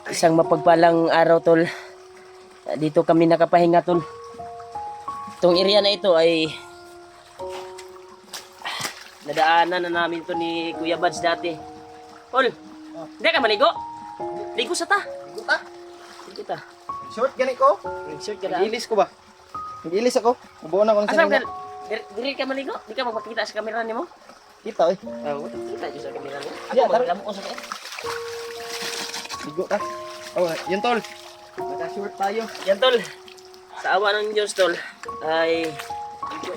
Isang mapagpalang araw tol. Dito kami nakapahinga tol. Itong area na ito ay nadaanan na namin to ni Kuya Bads dati. Tol, hindi ka maligo? Ligo sa ta. Ligo ta? Ligo ta. Short gani ko? Shirt ka daan. Nag-ilis ko ba? Nag-ilis ako. Mabuo na ko ng Asam ka? sanina. Diri ka maligo? Di ka magpakita sa kamera ni mo? Kita eh. Oo, kita dyan sa kamera mo. Ako Yeah, tara. maglam ko sa kanya. Ligo ta. Oh, yun tol. Naka-short tayo. Yan tol. Sa awa ng Diyos tol ay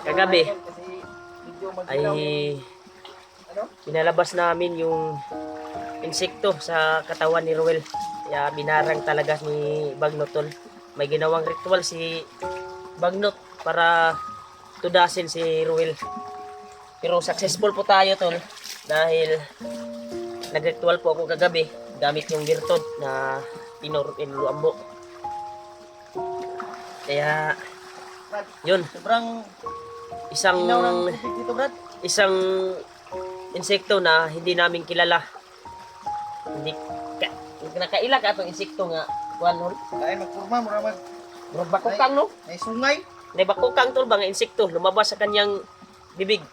kagabi Kasi medyo ay magdilaw. Ano? pinalabas namin yung insekto sa katawan ni Ruel. Kaya binarang talaga ni Bagnot tol. May ginawang ritual si Bagnot para tudasin si Ruel. Pero successful po tayo tol dahil nag-ritual po ako kagabi gamit yung virtud na Luambo. Kaya yun, Sobrang isang inaw ng tubig dito, Brad. isang insekto na hindi namin kilala. Hindi nakailag atong insekto nga kuan no. Dahil magpurma, mura mag... Bro bakukang no. May sungay. Nay bakukang tol ba nga insekto lumabas sa kanyang bibig.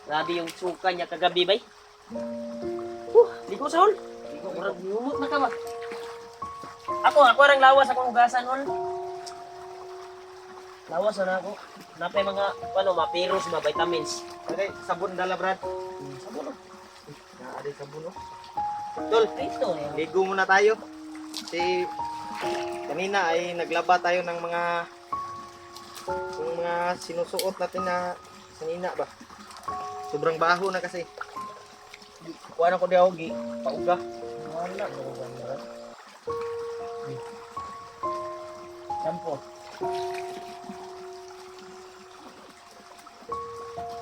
Grabe yung suka niya kagabi bay. Ligo sa hol. Ligo murag lumot na ka ba? Ako arang lawas akong hugasan hol. Lawas na ako. Napay mga ano, mapiros, mga vitamins. Okay, sabon dala, Brad. Sabon. Naaday sabon, oh. Tol, ito eh. Ligo muna tayo. Kasi kanina ay naglaba tayo ng mga sinusuot natin na sanina ba. Sobrang baho na kasi. Kuha na ko di ako, pauga. Wala mo ganda. Sampo.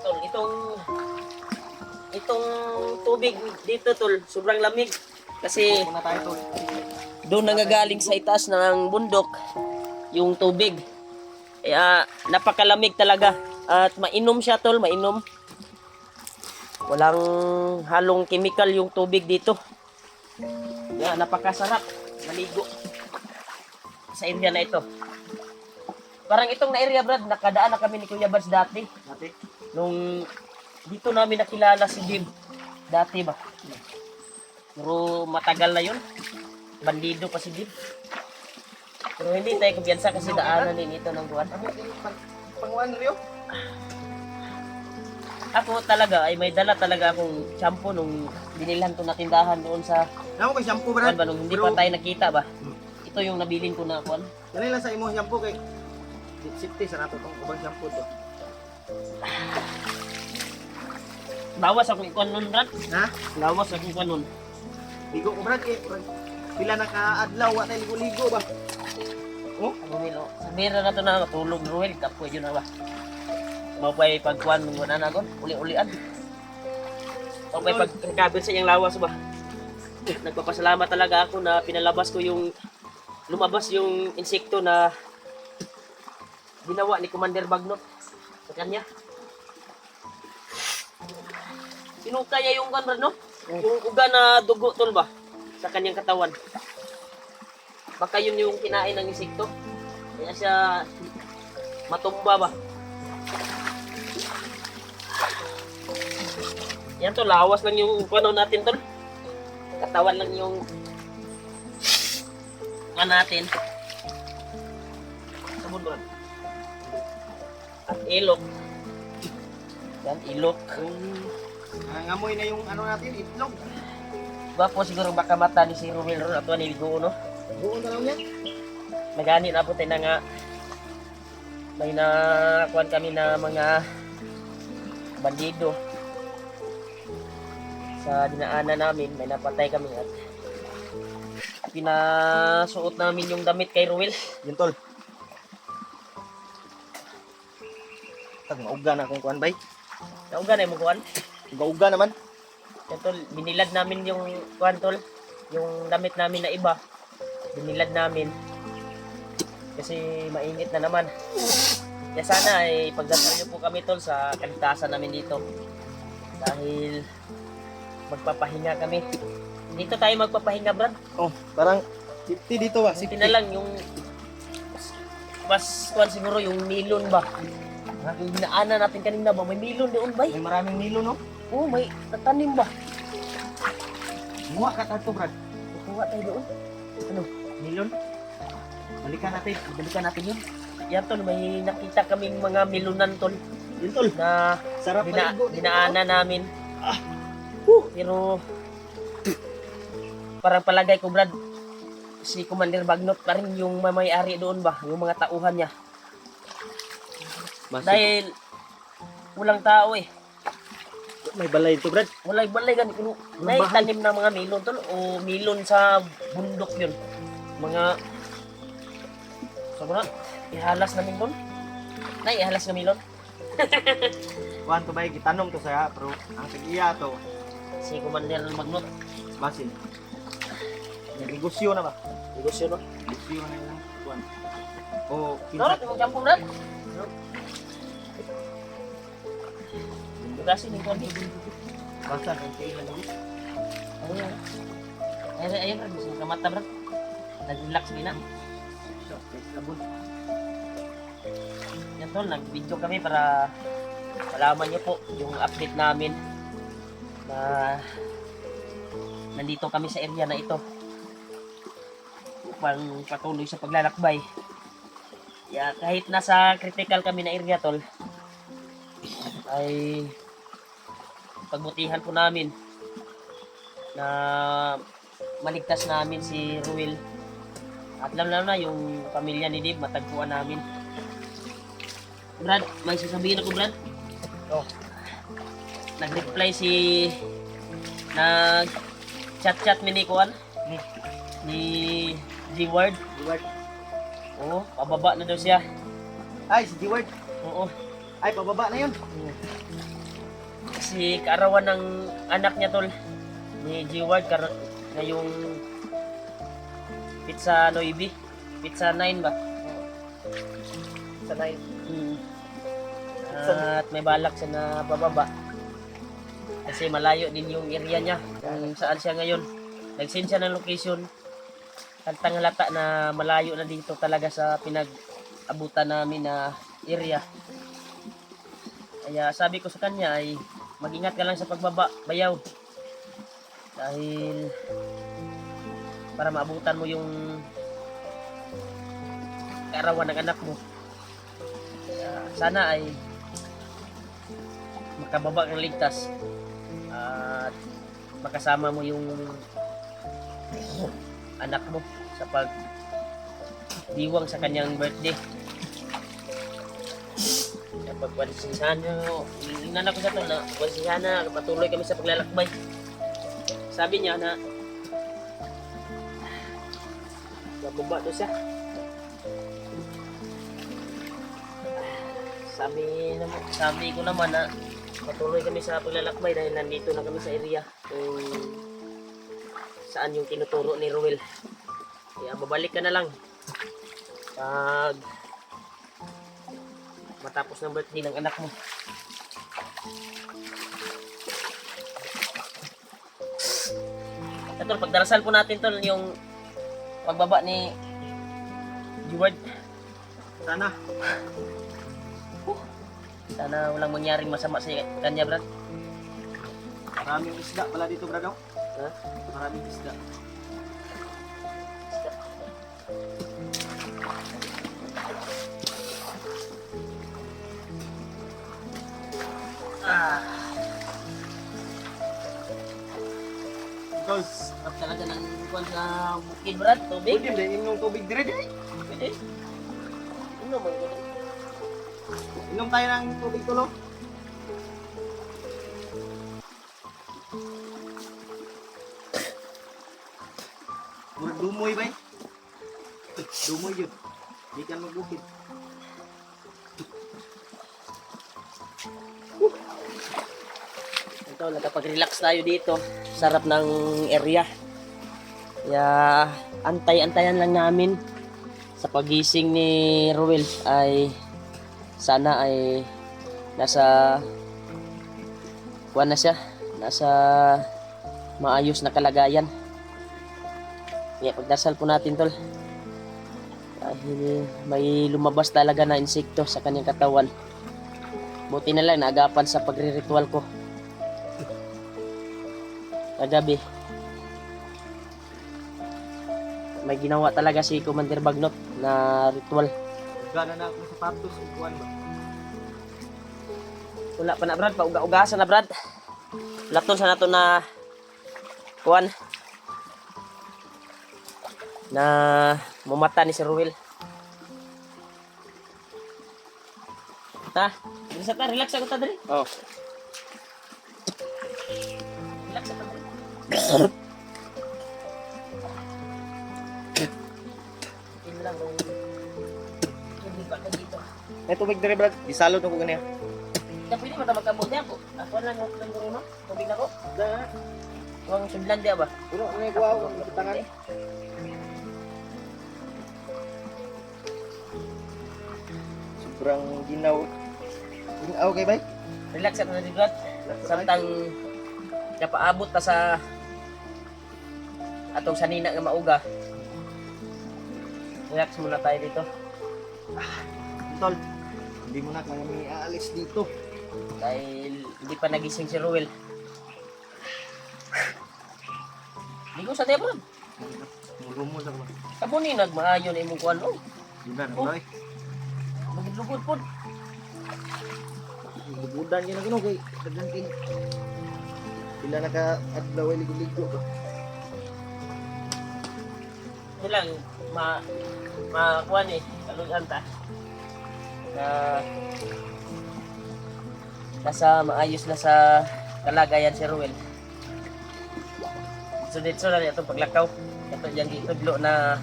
Tol, itong tubig dito tol, sobrang lamig kasi Muna tayo tol. doon nangagaling sa itaas ng bundok yung tubig. Kaya napakalamig talaga at mainom siya tol, mainom. Walang halong chemical yung tubig dito. Kaya napakasarap maligo sa area na ito. Parang itong na area Brad, nakadaan na kami ni Kuya Bads dati. Dati. Nung dito namin nakilala si Dib dati ba. Pero matagal na yun. Bandido pa si Dib. Pero hindi tayo kumpiyansa kasi daanan din ito ng buwan. Ano yung panguan Rio? Ako talaga ay may dala talaga akong shampoo nung binilhan ko na tindahan doon sa Ano ko shampoo, kuwan Brad? ba nung hindi pa tayo nakita ba. Ito yung nabilin ko na kuwan. Dali lang sa imo shampoo kay safety sa nato tong ubang shampoo to. Bawas akong kuwan nun Brad. Ha? Bawas akong kuwan nun. Ligo ko, Brad, kay pila naka-adlaw wa tayo ligo-ligo ba? Oh, Rumilo. Sabira na to na matulog Ruel. Kapoy yun na ba. Mapay pagkuhan ng wala na kon. Uli-ulian. Mapay pagkabit sa iyang lawas ba. Nagpapasalamat talaga ako na pinalabas ko yung lumabas yung insekto na ginawa ni Commander Bagnot sa kanya. Sinuka niya yung kan no? Yung uga na dugo tol ba sa kanyang katawan. Baka yun yung kinain ng insekto. Kaya siya matumba ba. Yan to, lawas lang yung ano natin tol. Katawan lang yung natin. Sabon ba? At ilok. Yan, ilok. nangangamoy na yung ano natin, itlog. Ba po siguro baka mata ni si Romel ron ato ni Ligo no. Buo na lang yan. Nagani na po tayo na nga may nakuhan kami na mga bandido sa dinaanan namin, may napatay kami at pinasuot namin yung damit kay Ruel. Yun tol. Tag mauga na akong kuan bay. Nauga na yung kuhan. Uga naman. Yan tol, binilad namin yung kuhan tol, yung damit namin na iba. Binilad namin kasi mainit na naman. Kaya sana ay pagdasal niyo po kami tol sa kaligtasan namin dito. Dahil magpapahinga kami. Dito tayo magpapahinga, Brad. Oh, parang safety dito ba? Safety na lang yung mas kuan siguro yung milon ba. Yung dinaanan natin kanina ba, may milon doon ba? May maraming nilo, no? Oo, may tatanim ba? Muha ka tato, Brad. Kuha tayo doon. Ano? Milon? Balikan natin. Balikan natin yun. Yan tol, may nakita kaming mga milunan tol Yun, tol. na Sarap paligo dito, dinaanan namin. Ah. Pero parang palagay ko, Brad, si Commander Bagnot pa rin yung may-ari doon ba, yung mga tauhan niya. Dahil walang tao eh. May balay ito, Brad. Walay balay gani kuno. May bahay? tanim na mga milon tol o milon sa bundok yun. Mga sobra ihalas namin doon. Nay ihalas nga milon. Kuhan to ba, gitanong to saya, pero ang tigiya to, Si Commander Bagnot. basin. Negosyo na ba? Negosyo no. Negosyo na yun. Kuhan. O, Norot kinsa. yung jampong na. Bukasin yung kami. Basan, ang kailan na. Ayun. Ayun, gusto mo kamata, bro. Nag-relax na. Labon. Yan tol, nag-video kami para malaman nyo po yung update namin na nandito kami sa area na ito upang patuloy sa paglalakbay. Yeah, kahit nasa critical kami na area tol, ay pagbutihan po namin na maligtas namin si Ruel at lalo na yung pamilya ni Dib, matagpuan namin. Brad, may sasabihin ako, Brad. Oh, Nag-reply si nag-chat-chat ni Kuan ni G-Word. G-Word. Oo, pababa na daw siya. Ay, si G-Word. Oo. Ay, pababa na yun. Kasi kaarawan ng anak niya tol ni G-Word na yung pizza 9, pizza 9 ba? Sa 9. Hmm. At may balak siya na bababa. Kasi malayo din yung area niya kung saan siya ngayon. Nag-send siya ng location. Kantang halata na malayo na dito talaga sa pinag-abutan namin na area. Kaya sabi ko sa kanya ay mag-ingat ka lang sa pagbaba, bayaw. Dahil para maabutan mo yung kaarawan ng anak mo. Kaya sana ay makababa kang ligtas at makasama mo yung anak mo sa pagdiwang sa kanyang birthday. Pagpansihan nyo, ingnan ako sa ito na pansihan na patuloy kami sa paglalakbay. Sabi niya na bababa doon siya. Sabi ko naman na patuloy kami sa paglalakbay dahil nandito na kami sa area kung saan yung tinuturo ni Ruel. Kaya babalik ka na lang pag matapos ng birthday ng anak mo. Ito, pagdarasal po natin tol yung pagbaba ni G-Word. Sana. Sana walang mangyaring masama sa kanya, Brad. Maraming isda pala dito, Brad. Oh. Ha? Maraming isda. Tol, Sarap talaga ng kuwan sa bukid, Brad. Tubig. pwede ba inom tubig dire dire? Pwede. Ano man ko? Inom tayo ng tubig tulo. Murag dumoy ba? Dumoy yun. Di ka magbukid. Ito, nakapag-relax tayo dito. Sarap ng area. Kaya, antay-antayan lang namin sa pagising ni Ruel ay sana ay nasa kuwan na siya, nasa maayos na kalagayan. Kaya pagdasal po natin tol. Dahil may lumabas talaga na insekto sa kanyang katawan. Buti na lang naagapan sa pagre-ritual ko. Kagabi. May ginawa talaga si Commander Bagnot na ritual. Gana na akong sapatos, ikuan ba? Wala pa na Brad, pauga-ugasan na Brad. Laton sa nato na kuan na mumata ni si Ruel. Ha? Bisa ta, relax ako ta dali. Oh. Relax ako dali. Yun lang kung hindi pa ka dito. May tubig dire Brad. Gisalot ako ganiya. Kaya pwede mo ta magkabot niya po. Ako lang ako lang guro no. Tubig na ko. Da. Huwag Finlandia ba? Pero ano yung kuha ko tangan? Sobrang ginaw. Ginaw kay bay. Relax ako na Brad. Samtang napaabot ta sa atong sanina nga mauga. Relax muna tayo dito. Tol. Hindi mo na kami aalis dito. Dahil hindi pa nagising si Ruel. Hindi ko sa tebron. Mulumol ako. Abo ni nagmaayo na imong kuan oh. Yun na, Oh. bay. Magilugod po. Bubudan yun ako kay daganting. Pila naka-adlaw ay ligo-ligo ba? Ito lang kuan eh kalugan ta. Na nasa maayos na sa kalagayan si Ruel. So dito na itong paglakaw. Ito yung gitudlo na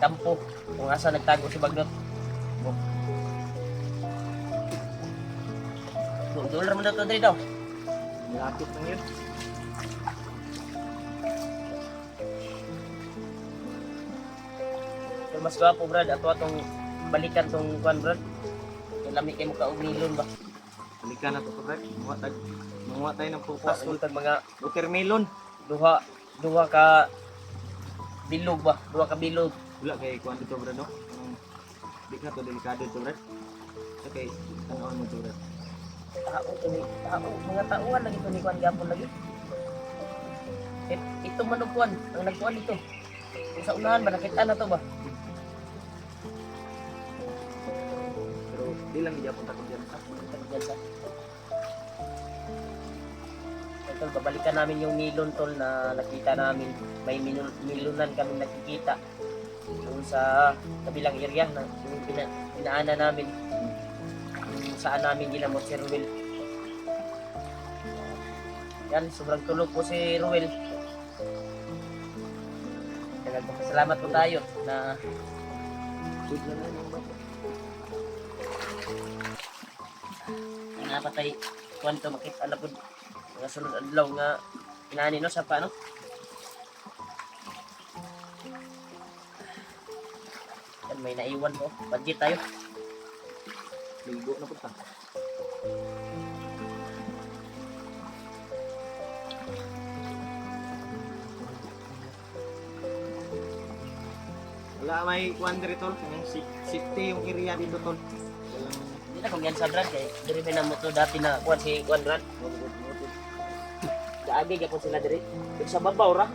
kampo kung asa nagtago si Bagnot. Dolar mo na ito dito. Malapit lang yun. Pero mas gwapo Brad, ato atong balikan tong kuan Brad. Yung lami kay mo kaunilon ba? Balikan na to, Brad. Manguha tayo ng Pas pupas. ultag mga Watermelon. duha ka bilog ba? Duha ka bilog. Wala kay kuan dito, Brad, no? Di ka to delikado to, Brad. Okay, tanawan mo to, Brad. Mga tauhan lagi to ni kuan gapon lagi. Ito manukuan ang nagkuan dito. Kung sa unahan ba nakita na to ba? Pero di lang gyapon ta diyan. Tagyan sa. Tol, babalikan namin yung milon tol na nakita namin. May milonan kami nakikita doon sa kabilang area na yung pinaana namin. Kung saan namin ginamot si Ruel. Yan, sobrang tulog po si Ruel. Kaya nagpapasalamat po tayo na Good na lang yung bata. napatay kwanto makita na po mga sunod adlaw nga inani no sa paano. Yan, may naiwan ko. Budget tayo. Ligo na punta. Wala may kuan dito, yung safety yung area dito tol. Hindi na kung yan sa Brad kay diri may namo to dati na kuan si kuan Brad. Kaagi gyapon sila diri. Pero sa babaw ra.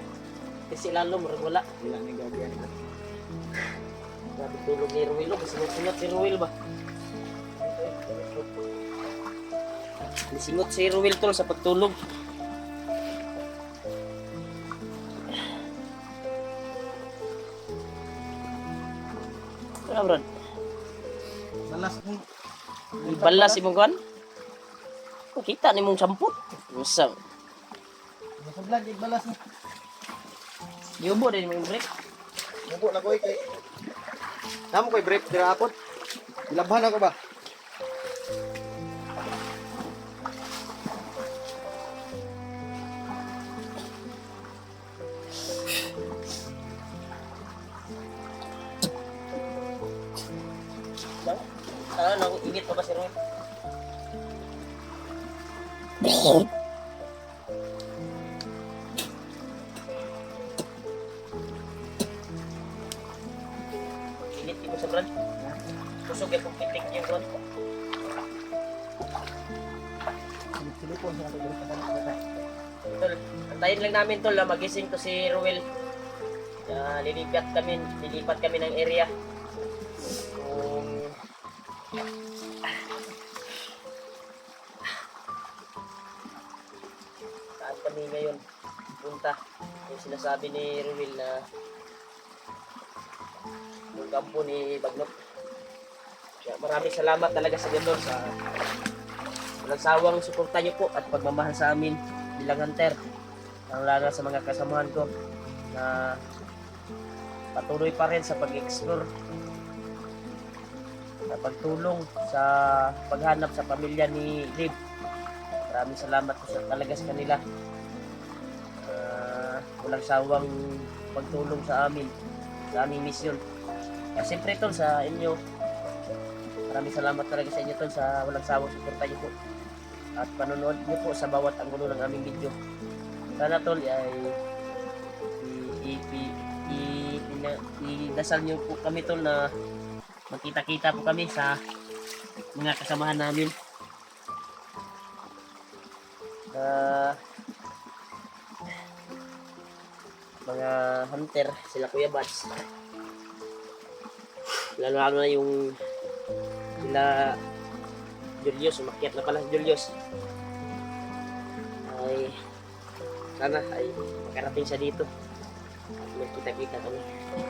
Kasi lalo murag wala. Wala may gabi ano. Grabe tulog ni Ruel kasi singot si Ruel ba. Singot si Ruel tol sa pagtulog. Ano Brad? Balas mo. Ibalas imong kuan? Kita ni mong samput. Usa. Sa vlog balas mo. Yubo din mong break. Mubo na ko kay. Namo koy break dira apot. Ilabhan ako ba? Ano, init pa ba si Ruel? mo sa brad. Kusog yung pitik yung brad. Silipon sa natin sa kanila. Tol, antayin lang namin tol na magising to si Ruel. Lilipat kami ng area. Saan kami ngayon punta? Yung sinasabi ni Ruel na yung kampo ni Bagnot. Kaya maraming salamat talaga sa ganun sa walang sawang suporta niyo po at pagmamahal sa amin bilang hunter. Lalo sa mga kasamahan ko na patuloy pa rin sa pag-explore, sa pagtulong sa paghanap sa pamilya ni Liv. Maraming salamat po talaga sa kanila. Walang sawang pagtulong sa amin, sa aming misyon. Kaya siyempre tol sa inyo, maraming salamat talaga sa inyo tol sa walang sawang suporta niyo po at panonood niyo po sa bawat anggulo ng aming video. Sana tol ay idasal niyo po kami tol na magkita-kita po kami sa mga kasamahan namin. Mga hunter, sila Kuya Bats. Lalo na yung sila Julius, umakyat na pala si Julius. Ay sana ay makarating siya dito at magkita-kita kami.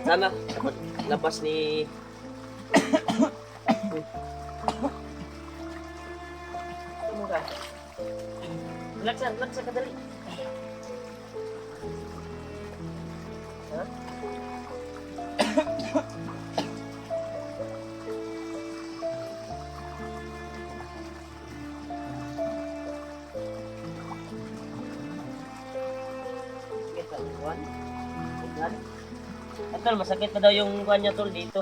Sana sa paglabas ni ano ka? Relax ka dali. Ha? Tol, masakit pa daw yung kuwan niya tol dito.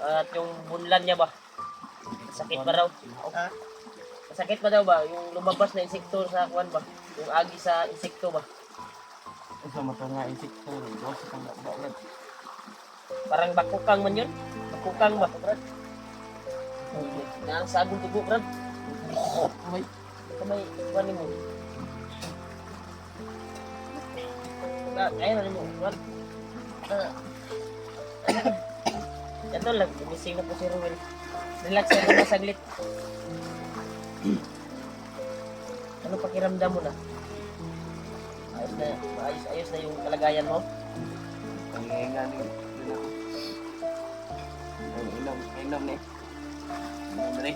At yung bunlan niya ba? Masakit pa raw. Ha? Masakit pa daw ba? Yung lumabas na insekto sa kuwan ba? Yung agi sa insekto ba? Isa mo to nga insekto. Dos sa kang brad. Parang bakukang man yun? Bakukang ba, brad? Nang sagong tugo, brad. Kamay, kuwan mo. Kaya na mo, brad. Yan tol, gumising na po si Ruel. Relax na muna saglit. Ano pakiramdam mo na? Ayos na yung kalagayan mo? Ang hihinga ni inom ni. Andre.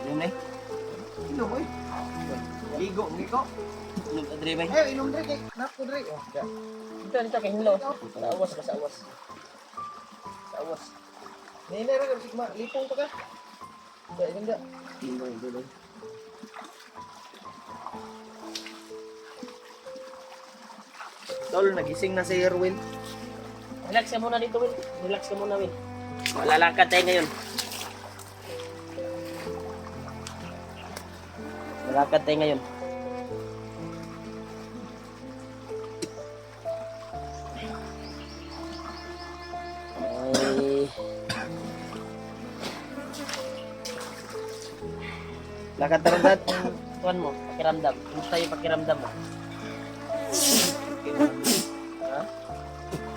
Inom ni. Inom oy. Ligo. Inom Andre bay. Inom Andre kay nako Andre. Oh, ya. Dito kay Hilo. Sa awas. Nene ra sigma lipong pa ka. Hindi. Hindi. Tol, nagising na si Erwin. Relax ka muna dito, Will. Relax ka muna, Will. Lalakad tayo ngayon. Lalakad tayo ngayon. Ay... Lakad tayo dad. Tuan mo, pakiramdam. Kumusta yung pakiramdam mo? Ha?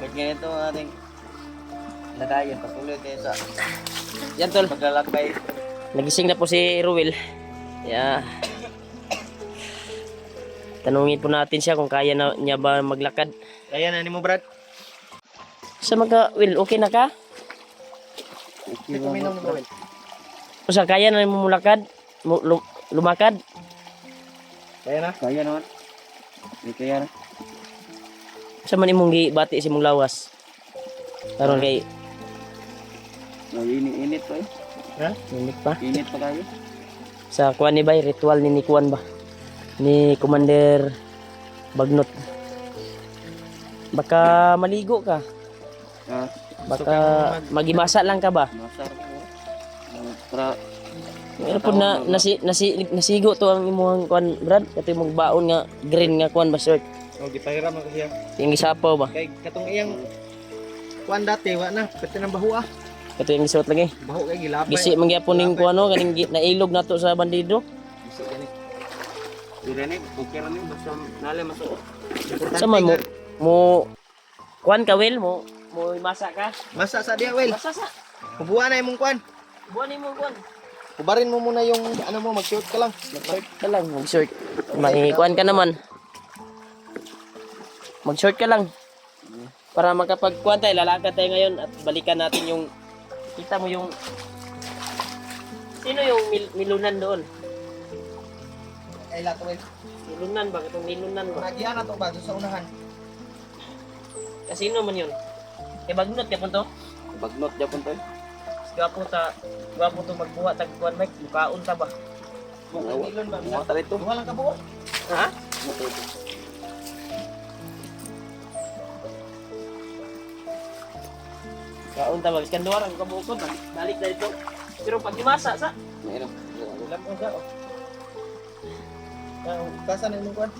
Kahit ganito ang ating lagayan, patuloy tayo sa Yan, tol. paglalakbay. Nagising na po si Ruel. Yeah. Tanungin po natin siya kung kaya na niya ba maglakad. Kaya na ni mo, Brad? Sa Will, okay na ka? Hindi kuminom mo, Brad. O sa kaya na mo mulakad? Lumakad? Kaya na? Kaya naman. Hindi kaya na. Sa man imong gibati si mong lawas? Karon kay Init pa eh. ha? Init pa. Init pa kayo. Sa kuan ni bay ritual ni Kuan ba? Ni Commander Bagnot. Baka maligo ka. Ah, Baka magimasa lang ka ba? masar ko. Para Pero po nasigo to ang imong kuan Brad, kato imong baon nga green nga kuan ba shirt. O gipahiram ako siya. Yung gisapaw ba? Kay katong iyang kuan dati wa na pati nang baho ah. Kato yung gisuot lagi. Baho kay gilapay. Gisi mangyapon ning kuano kaning nailog nato sa bandido. Gisi gani. Dire ni okay ra ni basta nale masuot. Importante Sa man mo nga- mo kuan ka Will mo masa ka. Masa sa dia wel. Masa sa. Kubuha na imong kuan. Buwan mo kuan. Kubarin mo muna yung ano mo mag-shoot ka lang. Mag-short ka lang, mag-short. May kuan ka naman. Mag-short ka lang. Para makapagkuan tayo, lalakad tayo ngayon at balikan natin yung kita mo yung sino yung milunan doon? Ay lato wel. Milunan ba? Itong milunan ba? Nagyan na to ba doon sa unahan. Kasino man yun? Kay bagnot ka po to? Bagnot japon to. Gwapo to magbuha tag kuan mic, mukaon ta ba? Milon ba? Mo tali to. Duha lang ka buo. Ha? Kaon ta ba? Iskan duwa ang kabukod, balik na ito. Pero pag dimasa sa Mayroon. ulam ko sa. Kasa na imong kuan.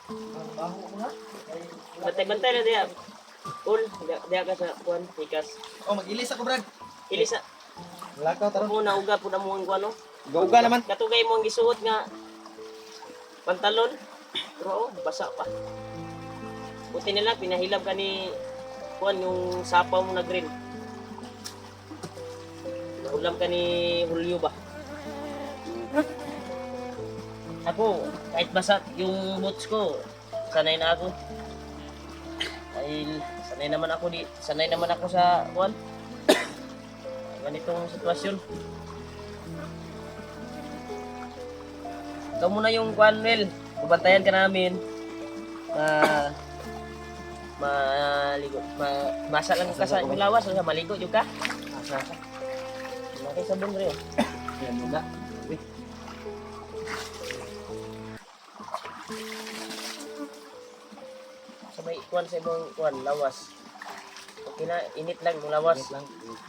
Ang baho mo na. Bantay-bantay na diya. Ul, diya ka sa kuan, ikas. Oh, mag-ilis ako, Brad. Ilisa, Lakaw taro. muna uga po na mo ang kuano. Gauga naman. Katugay mo ang gisuot nga pantalon. Pero oh, basa pa. Buti nila, pinahilab ka ni kuan yung sapaw mo na green. Ulam ka ni Julio ba? Ako, kahit basa yung boots ko, sanay na ako. Dahil sanay naman ako sa kuan. Ganitong sitwasyon. Ikaw muna yung kuan, Mel. Bubantayan ka namin. Maligo. Masa lang ka sa ilawas. O maligo yung ka. Masa ka. Maki sa bundre. Yan muna. Sabay kuan sa ibang kuan, lawas. Okay na, init lang yung lawas. Lang.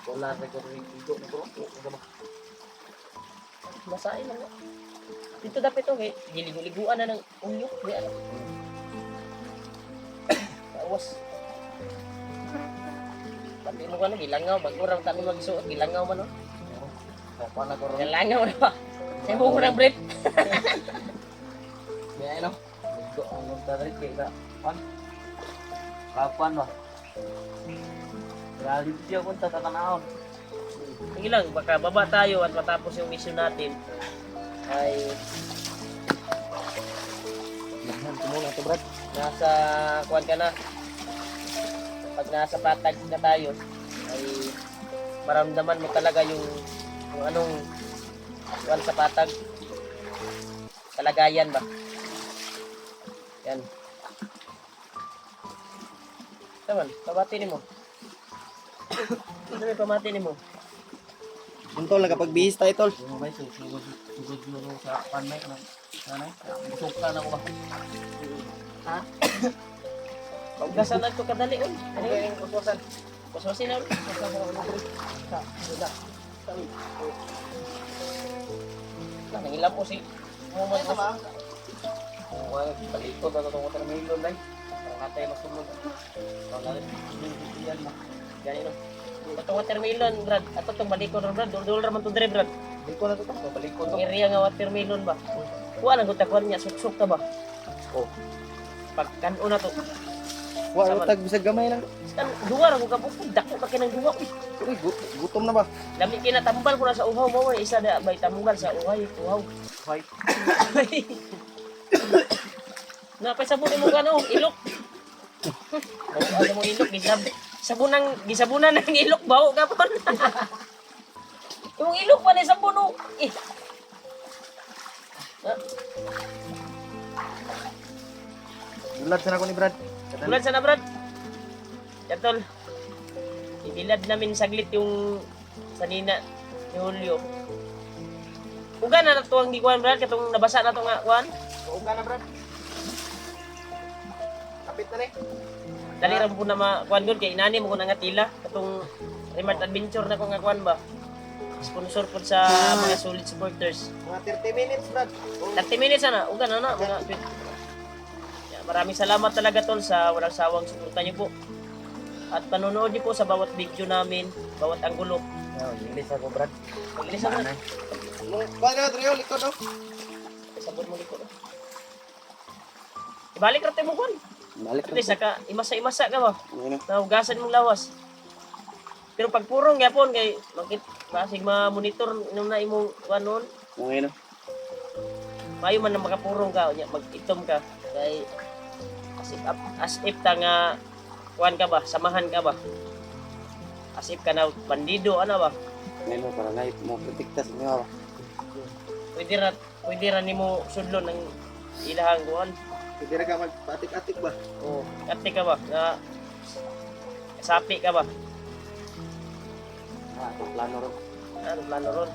Wala na ko rin dito na to. Basahin lang. Dito dapat ito, eh. Giligo-liguan na ng ulyo. Di ano. Lawas. Pati mo ka na, gilangaw. Bago-rang kami magsuot, gilangaw man, no? Kapa na ko rin. Gilangaw na ba? Sa'yo mo ko ng brief. Yan ano. Ito ang nagtarik kay ka. Pan. Kapan ba? Grabe siya kung tatanahon. Sige lang, baka baba tayo at matapos yung mission natin. Ay, Yan kumuna to, Brad. nasa kuwan ka na. Pag nasa patag na tayo, ay maramdaman mo talaga yung anong kuwan sa patag. Kalagayan ba? Yan. Taman, pamati mo. Ano may pamati mo? Untol nakapagbihis tayo, tol. Yung may sugod mo sa panay na nanay. Busog ka na ko ba? Ha? Pagkasan na ito kadali, oh. Ano yung kususan? Kususin na, nangilam po si Muhammad Ito ba? Balikod na itong watermelon day. Parang natay masunod. Parang yan mo. ganito. Itong watermelon, Brad. Ato itong balikon, Brad. Dul-dul raman ito dire, Brad. Hindi ko na to. Balikod to. Itong area nga watermelon ba? Kuha lang kung takuan niya, suksuk ka ba? Oh. Pagkano na to. Wa utag bisag gamay lang. Kan duwa ra ko kapukod, dako ka kinang duwa. Uy, gutom na ba? Lami kinatambal ko na sa uhaw mo, isa na may tambal sa uhaw. Hoy. Napay sabon mo kano, ilok. Ano mo ilok, gisabunan ng ilok bawo kapon. Yung ilok pa ni sabon oh. Eh. Bulat sa na ko ni Brad. Bulan sana, Brad. Yatol. Ibilad namin saglit yung sanina ni Julio. Uga na to ang gikuan, Brad, katong nabasa na to nga kuan. Oo ka na, Brad. Kapit na ni. Dali ra po na makuan gud kay inani mo ko na nga tila katong remote adventure na ko nga kuan ba. sponsor po sa mga solid supporters. Mga 30 minutes, Brad. 30 minutes na, ugan na mga maraming salamat talaga tol sa walang sawang suporta niyo po. At panonood niyo po sa bawat video namin, bawat anggulo. English ako, Brad. Pag-ilis ako na. Paano, Trio? Likod, oh. Sabon mo liko. Ibalik rate mo kon. Balik At least naka imasa-imasa ka ba? Ano? Nahugasan mong lawas. Pero pag purong gyapon kay makit basig ma-monitor nung na imong kanon, Ano? mayo man na makapurong ka nya mag-itom ka kay as if ta nga kuan ka ba, samahan ka ba? As if ka na bandido ana ba? Ano, para na mo protekta sa inyo. Pwede ra nimo sudlon ng ilahang kuan. Hindi na ka magpatik-atik ba? Oh, kati ka ba? Na sapi ka ba? Plano ron. Ano plano ron?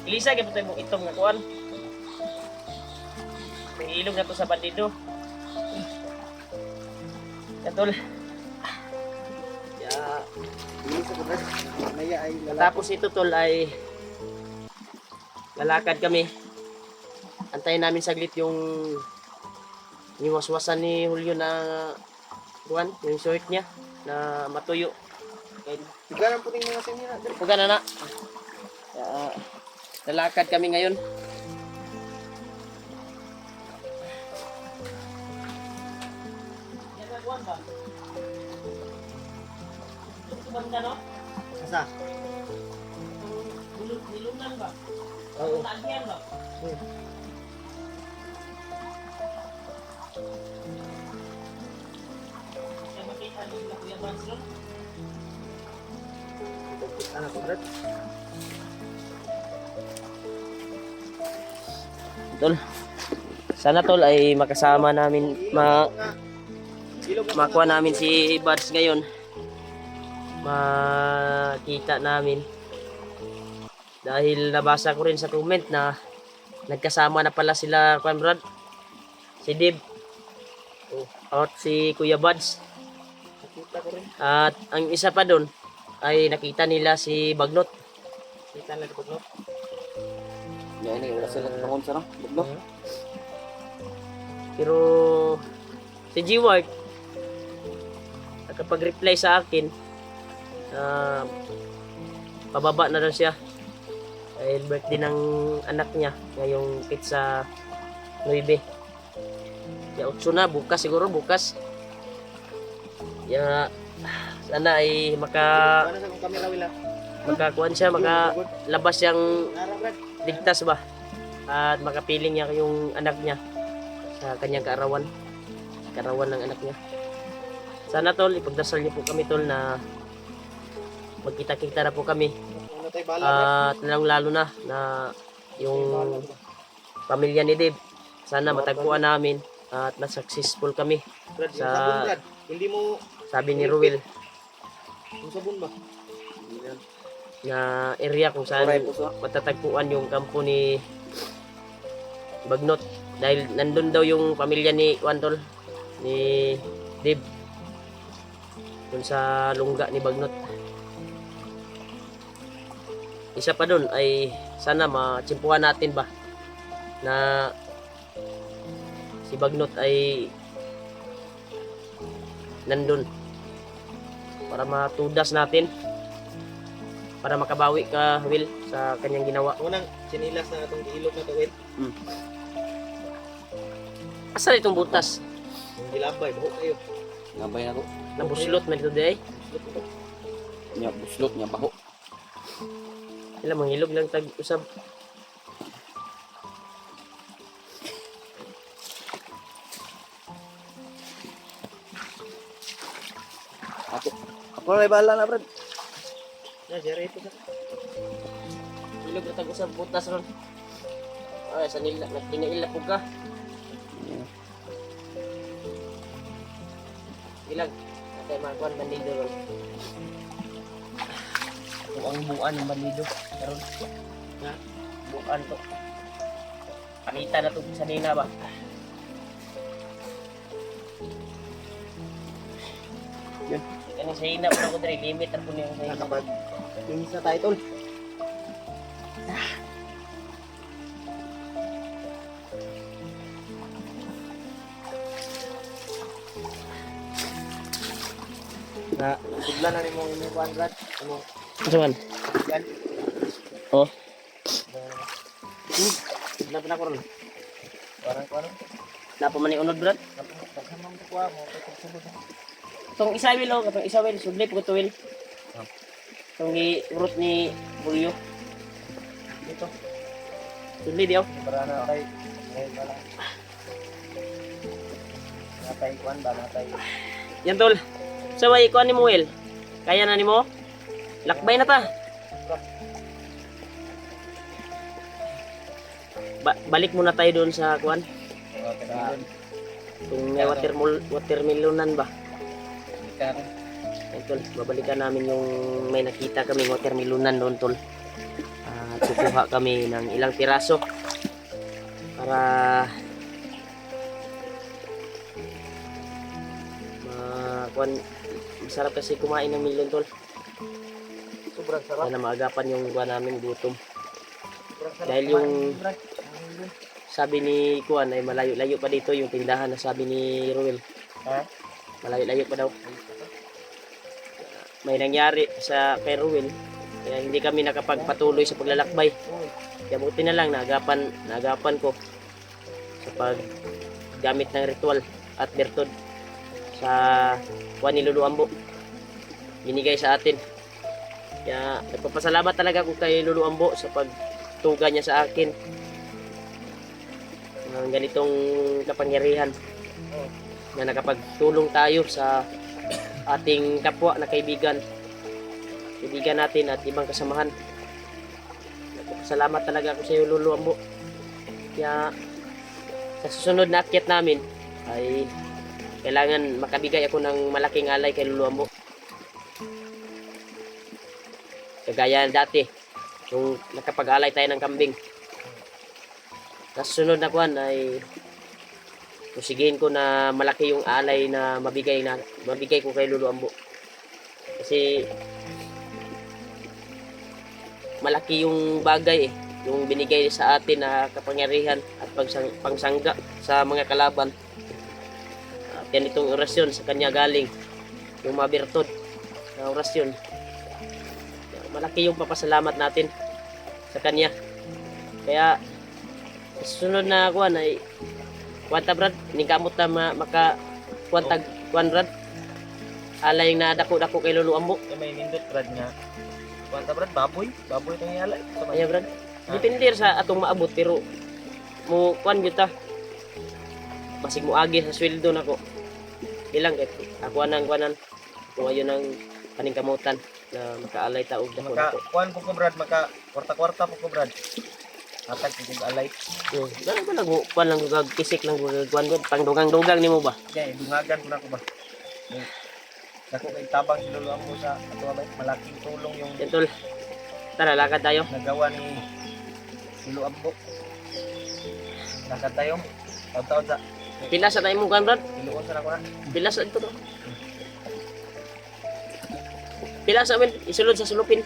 Ilisa gyud tayo mong itom nga kuan. May ilog na to sa bandido. Katol. Ya, Bilis ako, Brad. Maya ay lalaki. tapos ito tol ay lalakad kami. Antayin namin saglit yung waswasan ni Julio na kuan, yung short niya na matuyo. Okay. Tiga ng puting mga sinira. Huwag na na. Lalakad kami ngayon. Asa? Nilunan ba? Oo. Tagyan ba? Kaya makita nila Kuya Vance nun? Anak ko, Brad. Tol. Sana tol ay makasama namin makuha namin si Buds ngayon. Makita namin. Dahil nabasa ko rin sa comment na nagkasama na pala sila Kuan Brad. Si Dib. At si Kuya Buds. Nakita ko rin. At ang isa pa doon ay nakita nila si Bagnot. Kita lang ko, no? Yan ini wala sila tungkol sa no. Bugno. Pero si G-Ward nakapag-reply sa akin pababa na daw siya dahil birthday ng anak niya ngayong pizza 9 ya 8 na bukas siguro bukas ya sana ay Paano sa kong camera, Wila? makakuan siya makalabas siyang Nara, Brad. ligtas ba at makapiling niya yung anak niya sa kanyang kaarawan ng anak niya. Sana tol ipagdasal niyo po kami tol na magkita-kita na po kami Ano tayo, bala, Brad? at lalo na yung pamilya ni Dave sana matagpuan namin at na-successful kami Brad, yung sa- sabon, Brad. Hindi mo... sabi ni Ruel Yung sabon ba? na area kung saan Oray po sa. matatagpuan yung kampo ni Bagnot dahil nandun daw yung pamilya ni Wantol ni Dib dun sa lungga ni Bagnot. Isa pa dun ay sana matsimpuhan natin ba na si Bagnot ay nandun para matudas natin para makabawi ka Will sa kanyang ginawa. Unang sinilas na itong ilog na tawid. Asa itong butas? Yung gilabay, buhok kayo. Ngabay na ko. Nabuslot man dito day. Nya buslot nya baho. Sila mangilog lang tag usab. Ako na bala na, Brad. Na, jere ito sa... Ilog na tag usab butas ron. Ay sa nila nagtinaila pug ka. Ilag. Kay magkuan bandido ron. Buang-buan ng bandido karon. Na bukan to. Palitan na to sa nina ba? Yan. Kani sa ina pa ko diri limit ako niya sa ina. Nakapag... Yung sa title. Na sigla na nimo imong kuan Brad. Imong Ano man? yan. Oh. Sigla pa na ko ron. Parang Napa man ni unod, Brad? Paghamam ko mo pagsulod. Itong isawil, oh. Itong isawil. Sudlip ko tuwil. Oh. Itong urot ni Bulyo. Dito Sudli di, oh. para na tay. Ngayon pala. Natay kuan ba natay. Yan, tol. So, may ikuha ni Muel. Kaya na ni mo? Lakbay na ta. Balik muna tayo doon sa kuan. Okay. Kung may watermelonan ba? Ikan. Ayun, tol. Babalikan namin yung may nakita kaming watermelonan doon, tol. Kukuha kami ng ilang piraso para kuan, masarap kasi kumain ng melon, tol. Sobrang sarap. Sana maagapan yung kuan namin gutom. Sobrang sarap. Dahil yung sabi ni kuan ay malayo-layo pa dito yung tindahan na sabi ni Ruel. Ha? Malayo-layo pa daw. May nangyari sa kay Ruel. Kaya hindi kami nakapagpatuloy sa paglalakbay. Kaya buti na lang naagapan ko sa paggamit ng ritual at bertod sa kuan ni Lulu Ambo. Binigay sa atin. Kaya nagpapasalamat talaga ako kay Lulu Ambo sa pagtuga niya sa akin ng ganitong kapangyarihan na nakapagtulong tayo sa ating kapwa na kaibigan natin at ibang kasamahan. Nagpapasalamat talaga ako sa iyo, Lulu Ambo. Kaya sa susunod na akyat namin ay kailangan makabigay ako ng malaking alay kay Lulu Ambo. Kagaya dati nung nakapag-alay tayo ng kambing. Sa susunod na kuan ay kusigihin ko na malaki yung alay na mabigay ko kay Lulu Ambo. Kasi malaki yung bagay yung binigay sa atin na kapangyarihan at pangsangga sa mga kalaban. At yan itong orasyon sa kanya galing, yung mga bertod na orasyon. Malaki yung papasalamat natin sa kanya. Kaya sunod na kuan ay kuwanta, Brad, nikamot na maka kuwantag kuan, Brad, alay na dako-dako kay Lulu Ambo. May nindot Brad nga. Kuwanta Brad, baboy itong ialay. Ay, Brad, depende sa atong maabot pero mo kuan gyud ta, basig mo agi sa sweldo nako ilang kay ako anang kuanan kung ayon ang kaning kamutan na makaalay ta og dako Maka dako. kuan po ko Brad, maka kwarta-kwarta po ko Brad. Atag kung alay. Dala ba lang kuan lang gag kisik lang gag kuan gud pangdugang-dugang nimo ba? Kaya dungagan ko na ko ba. Dako kay tabang si Lulu Ambo sa ato ba, malaking tulong yung Yan, tol. Tara, lakad tayo. nagawa ni Lulu Ambo. Lakad tayo. Taon-taon sa Pila sa tayo mo kuan, Brad? Iluon sa nako na. Pila sa ito to. Pila sa amin isulod sa sulupin.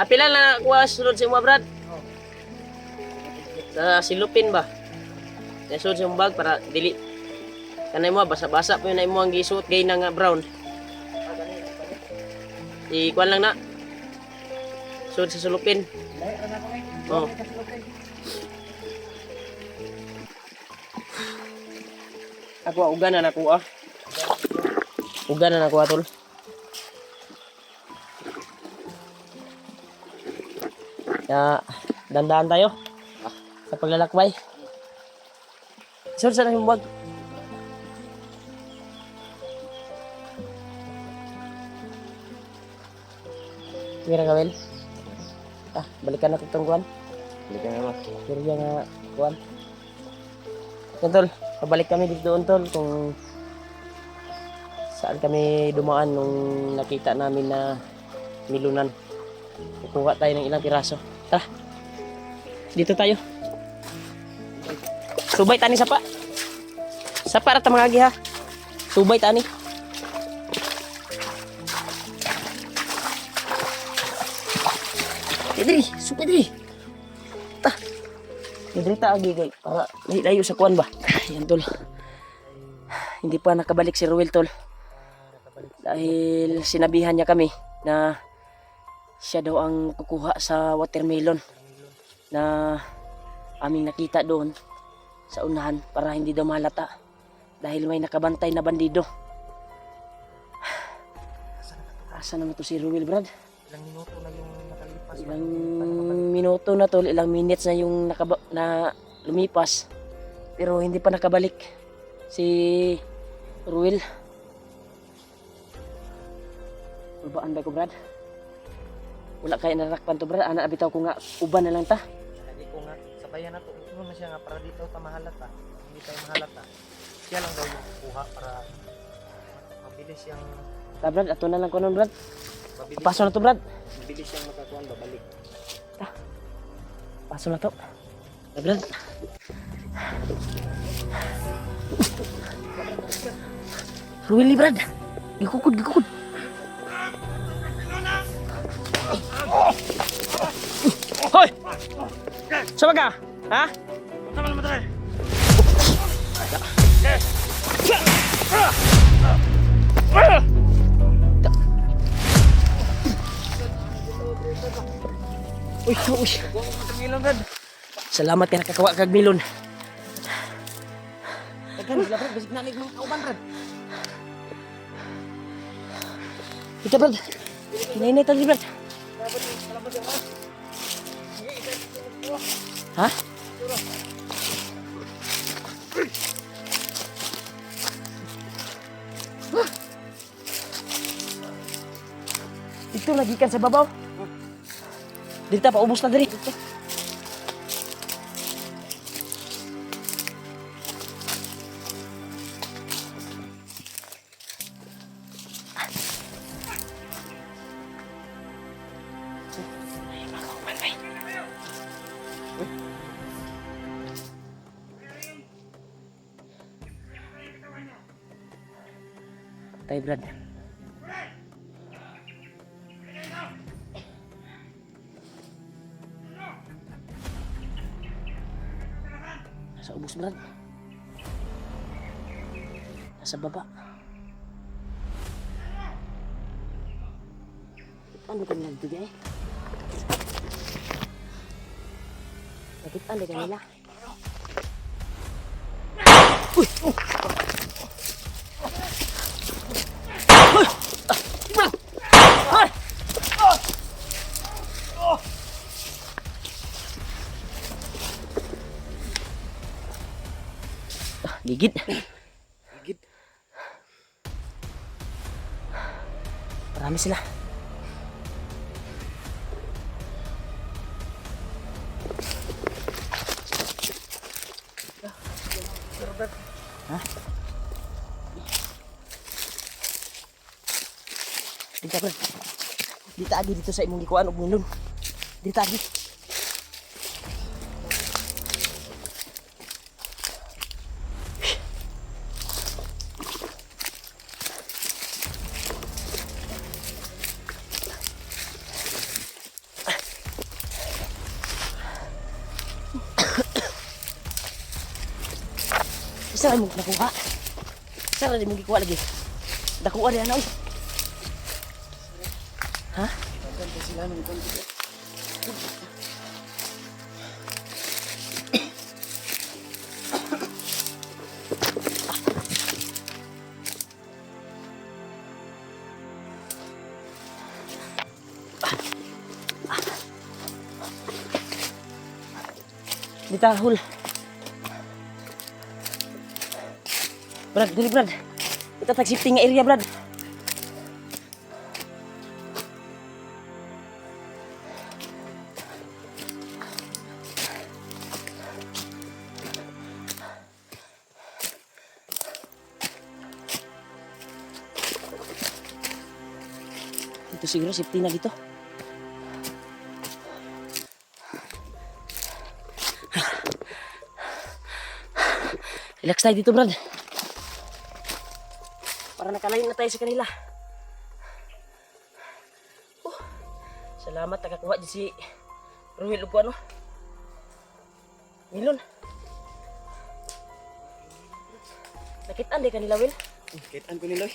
Pila na kuha sulod sa imo, Brad? Sa silupin ba? Nasulod sa imo bag para dili kanay mo basa-basa pa yun na imo ang gisuot gay na nga brown. Kuan lang na. Sulod sa sulupin. Oh. Ako uga na nakuha. Uga na nakuha, tol. Kaya dandahan tayo sa paglalakbay. Sure sa nang bag. Mira Gawel. Balikan na itong kuwan. Balikan na ba? Pero yung kuwan. Yan, tol, pabalik kami dito doon, tol, kung saan kami dumaan nung nakita namin na milunan. Kukuha tayo ng ilang piraso. Tara, dito tayo. Subay tani sapa. Sapa rata mga agi ha. Subay tani. Idri, subay diri. Ta. Idri ta agi gay para layo sa kuan ba. Yan, tol. hindi pa nakabalik si Ruel tol. Nakabalik. Dahil sinabihan niya kami na siya daw ang kukuha sa watermelon na aming nakita doon sa unahan para hindi daw malata dahil may nakabantay na bandido. Asa naman to si Ruel, Brad? Ilang minuto na yung nakalipas. Ilang minuto na tol, ilang minutes na yung na lumipas pero hindi pa nakabalik si Ruel. Babaan ba ko, Brad? Wala kaya narakpan to, Brad. Ana abitaw ko nga uban na lang ta. Hindi ko nga, sabayan na to. Ano na siya nga, para dito ta mahalata. Hindi tayo mahalata. Siya lang daw yung kukuha para mabilis siyang, Ta, Brad, ato na lang ko nun, Brad. mabilis, Paso na to, Brad. mabilis siyang makakuan, babalik. Paso na to. Ta, Brad. Ruel ni, Brad. Gikukod, gikukod. Hoy! Saan ka? Ha? Tama naman tayo. Uy, uy. Salamat ka nakakawa kag milon. Tagkan, sila Brad, basic nanig mga kauban Brad. Ika, Brad. Kinainay tali, Brad. Ha? Ito lagi kan sa babaw. Dito pa ubos na diri. Tay, Brad. Nasa ubos, Brad. Nasa baba. Ano ka nagbigay? Nakita ka nila. Uy! Gigit. Gigit. Marami sila. Ha? Dito, Brad. Dito agi dito sa imong gikuan og milon. Dito agi. Isa rin mong nakuha. Isa rin mong gikuha lagi. Nakuha rin ano. Ha? Dito, hul. Brad, dili, Brad. Ito tag-safety nga area, Brad. Dito siguro safety na dito. Relax tayo dito, Brad. Para nakalain na tayo sa kanila. Salamat, nakakuha dyan si Ruel o ano. Milon. Nakitaan di kanila, Will. Kitaan ko ni Loy.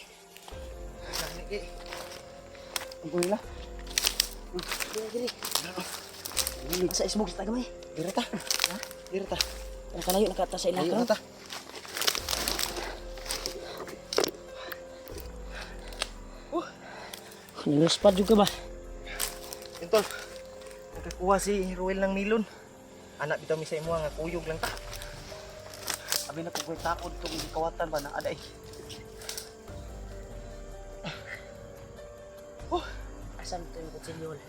Gani kay. Ang ko nila. Dili. Asa ismog sa tagamay. Dira ta. Ha? Dira ta. Nakalayo nakata sa Layo ilakaw. na ta. Niluspad juga ba? Tol. Nakakuha si Ruel ng nilon. Anak bitaw mi sa imo nga kuyog lang ta. Abi na ko takod tong kawatan ba na aday. Asan to yung kutsinyol?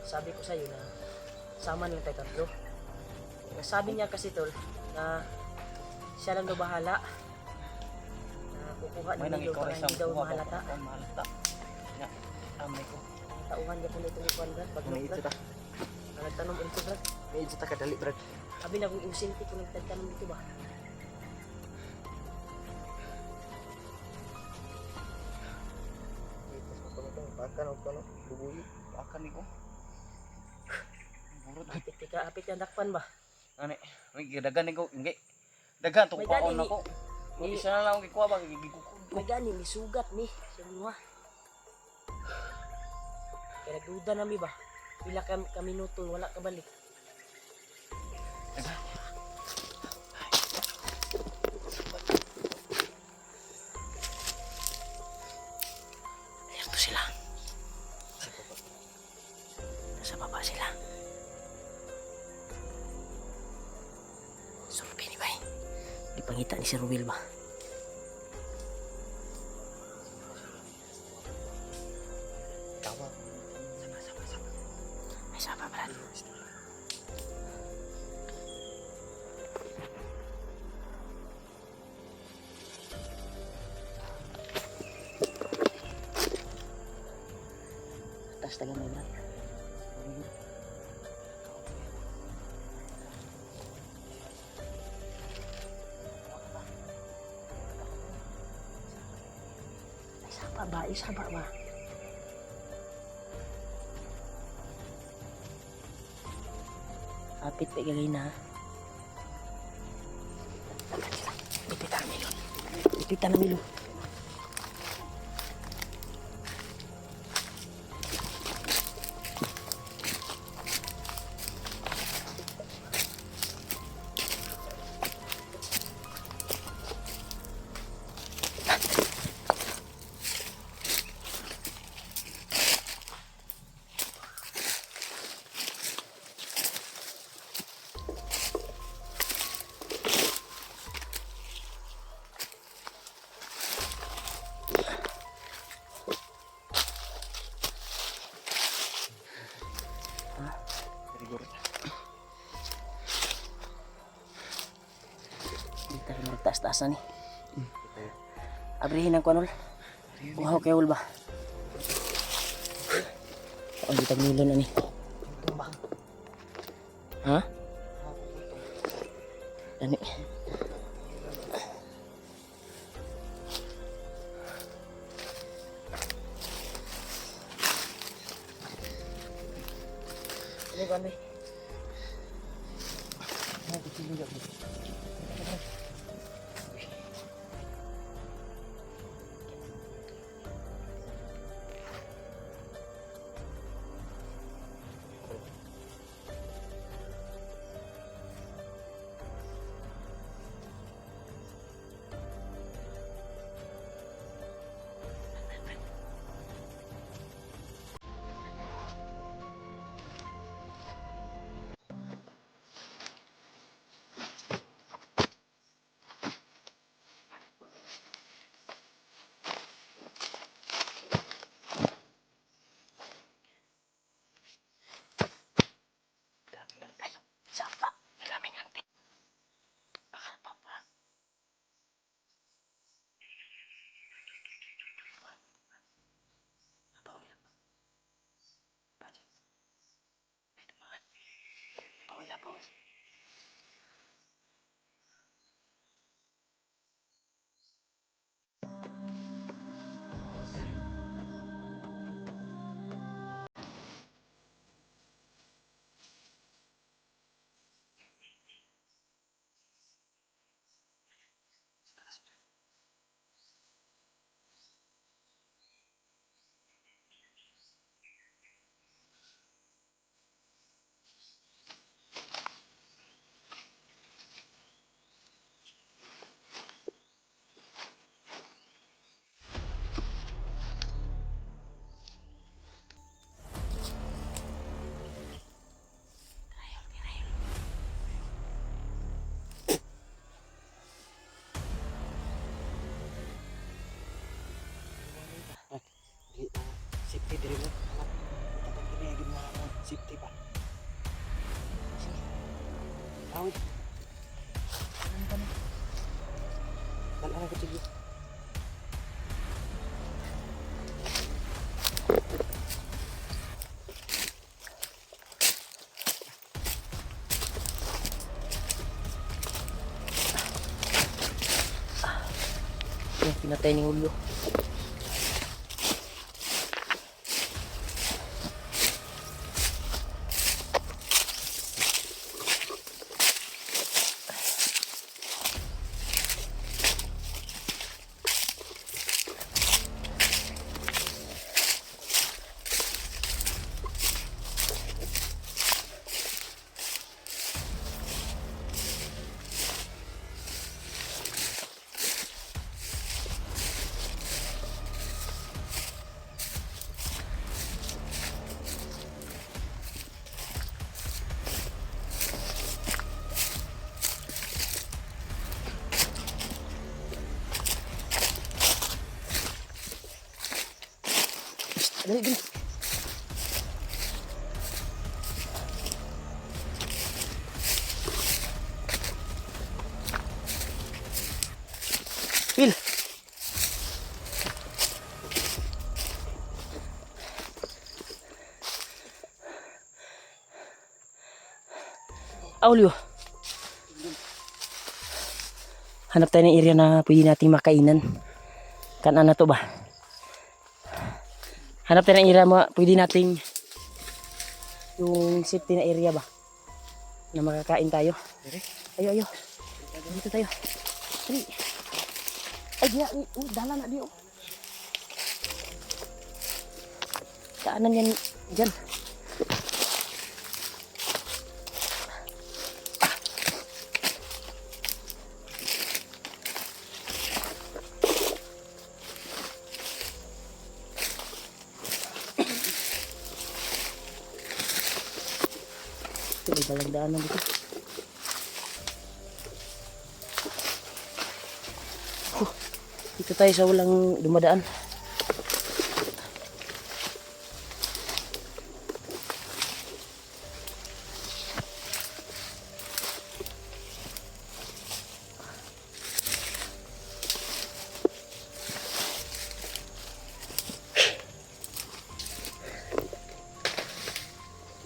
Sabi ko sa'yo na sama niyo tayo tatlo. Sabi niya kasi tol na siya lang daw bahala. Na kukuha May niya nang nilo ikaw para isang hindi daw kuha mahalata. ba? Mahalata. Ya. Amay ko. Tauhan niya kung itong ikuan brad. Pag May ito ta. nagtanong ito brad. May ito ta kadali brad. Sabi na kung insinti kung nagtanong dito ba. Pakan o kono bubuyi. Pakan ni ko. Burot. Hapit ka dakpan ba? Ani, may dagan ni ko. Hindi. Dagan tong May gani paon ni- ako. May isa na lang akong ikuha ba gigukod ko. May gani, may sugat ni. Sa mga. Kaya nagduda na mi ba? Pila ka minuto, wala ka balik. Ayan to sila. Nasa baba sila. Sulpi ni bay. Di pangita ni si Ruel ba? Tawag. May sapa brad. Atas talaga may brad. May sapa ba? Isapa ba? Apit pa gagay na. Ipitan ang milon. Ipitan ang milon. Siguro. Dito rin magtaas-taasan ni. Abrihin ang kuanol. Uhaw kay Ulba. Oh, dito ang milon na ni. Tumbang. Ha? Dani. Ini kan deh. Mau kecil juga. Diri mo. Tapos kini gid na safety pa. Sige. Awit. Ano ka na? Dala na ko sige. Yan, pinatay ni Julio. Dali, dali. Phil. Aulio. Hanap tayo ng area na pwede nating makainan. Kanan na to ba? Hanap tayo ng area pwede nating yung safety na area ba? Na makakain tayo. Diri. Ayo, ayo. Dito tayo. Dali. Ay, diya. Dala na diyo. Kaanan yan dyan. Ito, may dalang daanan dito. Dito tayo sa walang dumadaan.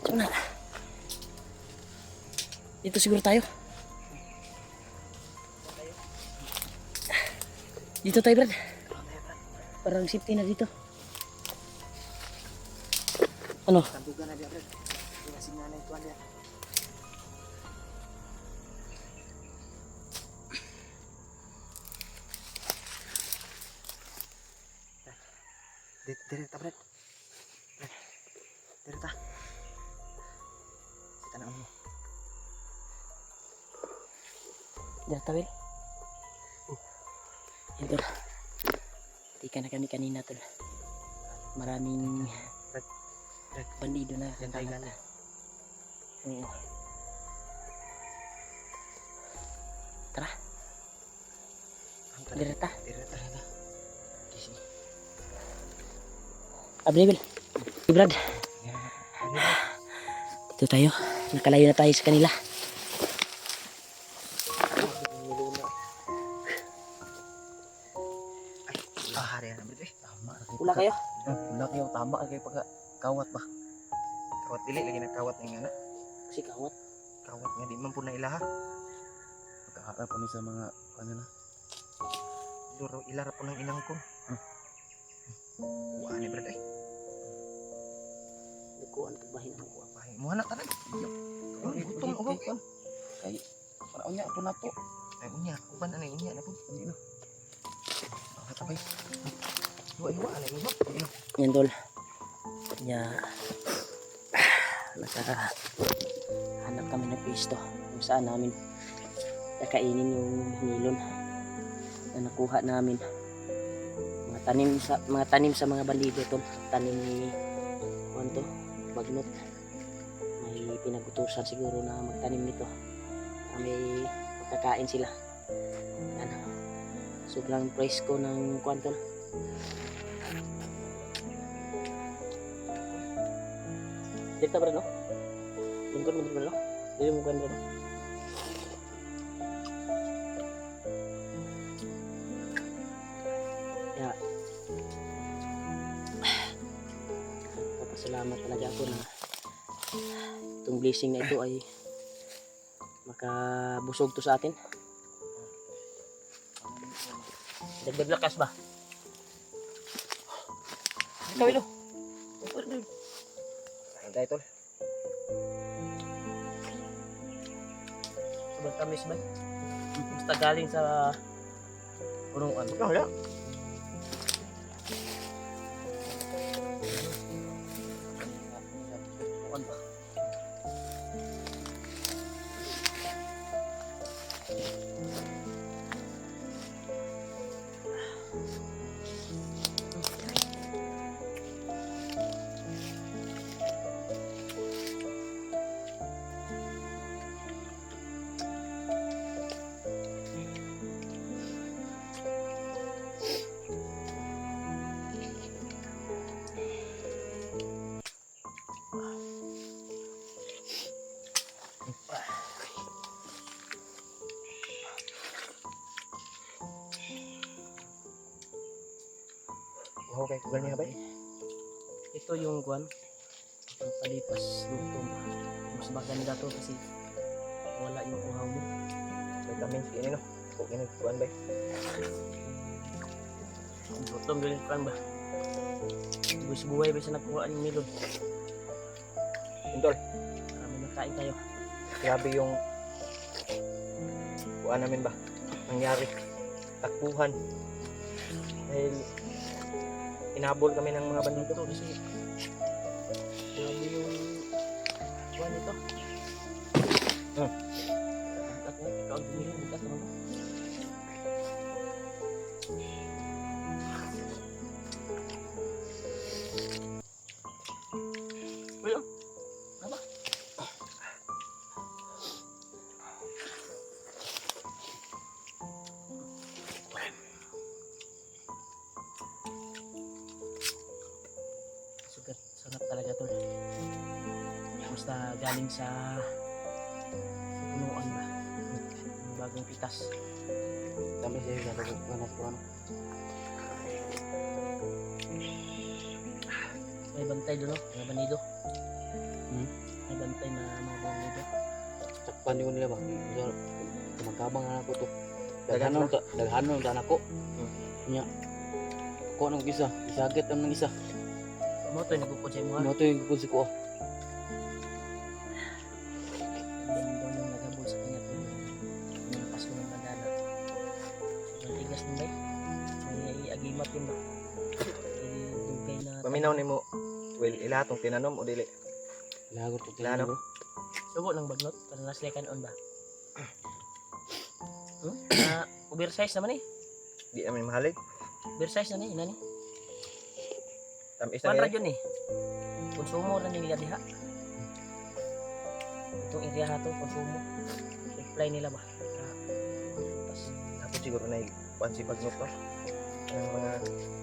Ito na. Dito siguro tayo. Dito tayo, Brad. Parang safety na dito. Ano? Tandugan na diya, Brad. Kasi nga na ito niya. Diri ta, Brad. Diri ta. Kita na mo. Dito tayo. Ito. Tika na kami kanina, tol. Maraming bandido na kakalat. Oo. Tara. Direta. Direta. Abril. Brad. Dito tayo. Nakalayo na tayo sa kanila. Hari na, Brad. Tama. Pula kayo. Pula kayo, tama kayo pagka kawat ba? Kawat dili lagi na kawat ning ana. Si kawat. Kawat nga di man pud na ilaha. Pagkaharap kami sa mga ano na. Duro ilara po ng inang ko. Wa ni, Brad ay. Nagkuhan ka bahin ang kuha. Bahay mo na tanan. Gutom ako. Kay para unya po nato. Ay unya, uban ana unya na pud. Hindi na. Bakit Iwa ana mo. Yan, tol. Kanya hanap kami ng pwesto kung saan namin kakainin yung nilon na nakuha namin. Mga tanim sa mga bandido, tol. Tanim ni Juanto, Bagnot. May pinagutusan siguro na magtanim nito. May magkakain sila. Ano, sobrang presko ng Juanto. Dito ba no? Lingkod mo ba no? Dili mo kan no? Ya. Papasalamat talaga ako na itong blessing na ito ay makabusog to sa atin. Dagdag lakas ba? Ikaw ilo. Hintay tol. Sobrang tamis ba? Basta galing sa punuan. Wala. Punuan ba? Okay, ganyan ba? Ito yung guwan. Ang palipas dito. Mas maganda to kasi wala yung uhaw mo. Vitamins ini no. Kung ini kuan ba? Ang bottom galing kan ba? Buhay ba sa nakuha yung milon? Tol, Marami nakain tayo. grabe yung kuan namin ba? Nangyari. Takbuhan. Dahil inabol kami ng mga bandito. Ito kasi grabe yung kuha nito. At na ikaw ang tumilong bukas mo. Wala. Apa? Sugat, sarap talaga to. Basta galing sa punuan ba? Yung bagong pitas. Kami siya sa kuan. May bantay doon, no? Mga banido. May bantay na mga banido. Takpan yun nila ba? So, kumagkabang na ako to. Daghanon Daghanon ako. Nya. Ko nang isa, isagit ang nang isa. Mo to yung nagkukod sa imo ha? Ano to yung kusi ko? And then doon yung nagabol sa kanya to yung pasko ng bandana. Sobrang tigas din ba? May agimat yun ba? Dugay na Paminaw nimo. Well, ilatong tinanom o dili? Lagot to Lano? sugo ng bagnot para naslekan on ba? Oversize naman eh. Di namin mahalig. Oversize na ni, inani. Tamis Kuan na ra yun eh. Konsumo na nila diha. Itong area na to, konsumo. Supply nila ba? Tapos, Ako siguro na kuan si Bagnot no. Ang mga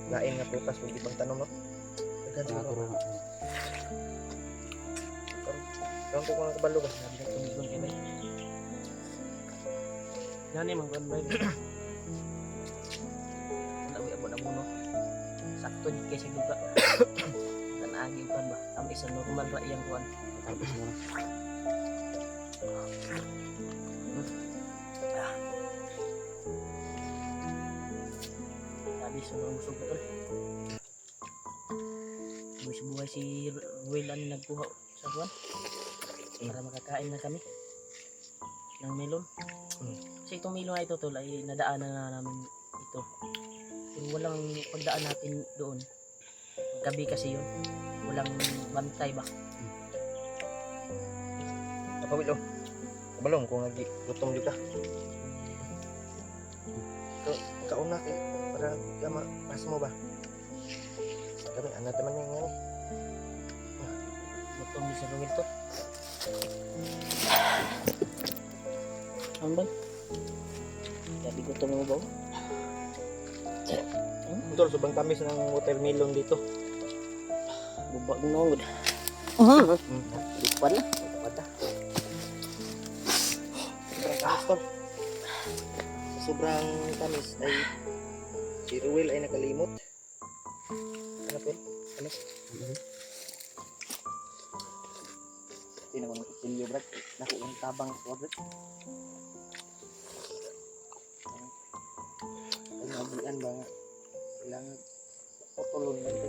lain nga prutas kung ibang tanom no. Daghan siguro. Karon ko mga kabalo ba? sabi na tumigon kay bay. Nani man kuan bay. Wala abot ang muno. Sakto di kay sa duga. Tanagi kuan ba? Ang isa normal ra iyang kuan. Tapos mo. Sabi sunod busog ko tol. Buhay si Ruel ang nagkuha sa kuan. Para makakain na kami ng melon. Kasi itong melon na ito tol ay nadaanan na namin ito. Pero walang pagdaan natin doon. Gabi kasi yun. Walang bantay ba? Napawil oh. Kabalong kung gutom di ka. Kauna kay para mas mo ba? Kami ana teman yang ngani. Gutom ni si Ruel to. Ambal. Gabi gutom mo ba? Betul sobrang tamis ng watermelon dito. Bubag nungod. Lipad na. Pada. Sobrang tamis tol. Sa sobrang tamis ay si Ruel ay nakalimot. Ano tol? Tamis? Hindi naman kutsilyo brad. Naku ang tabang ko brad. Ay magian ba nga? Kailangan potolon na ito.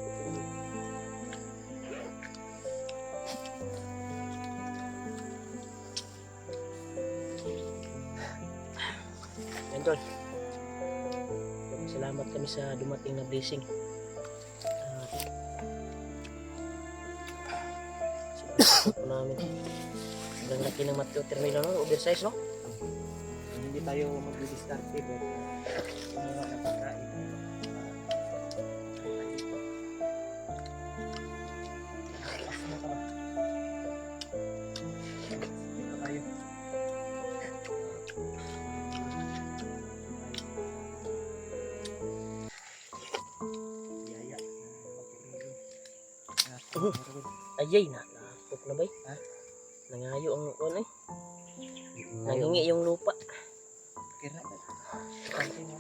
Yan tol. Salamat kami sa dumating na blessing. Sobrang po namin. Sobrang laki ng Mateo Terminal, no? Oversize, no? Hindi tayo mag-discarte but kumuha ng pagkain. Pasok na ka ba? Dito tayo. Yaya. Ayay na. Nakapok na ba? Ha? Nangayo ang ano eh. Nangingi yung lupa. Kira ba? Kante mo.